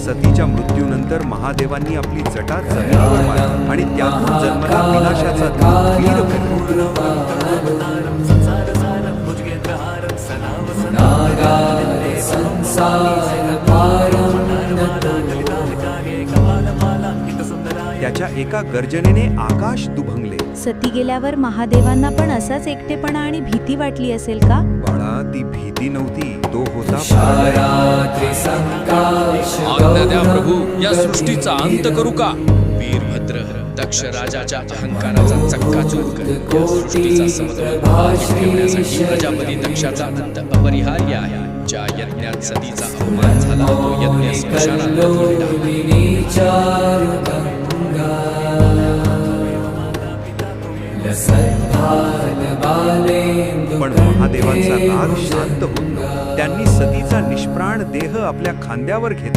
सतीच्या मृत्यूनंतर महादेवांनी आपली जटा जमिनीवर मारली आणि त्यातून जन्मला विनाशाचा दूत वीरभद्र. त्याच्या एका गर्जनेने आकाश दुभंगले. सती गेल्यावर महादेवांना पण असाच एकटेपणा आणि भीती वाटली असेल का? बाळा, ती भीती नव्हती, तो होता आज्ञा द्या प्रभू, या सृष्टीचा अंत करू का? वीरभद्र दक्ष राजाच्या अहंकाराचा चक्काचूर कर. या सृष्टीचा समतोल ठेवण्यासाठी प्रजापती दक्षाचा अंत अपरिहार्य आहे. ज्या यज्ञात सतीचा अपमान झाला तो यज्ञ स्मशानात पण महादेवांचा राग शांत होत. त्यांनी सतीचा निष्प्राण देह आपल्या खांद्यावर घेतला.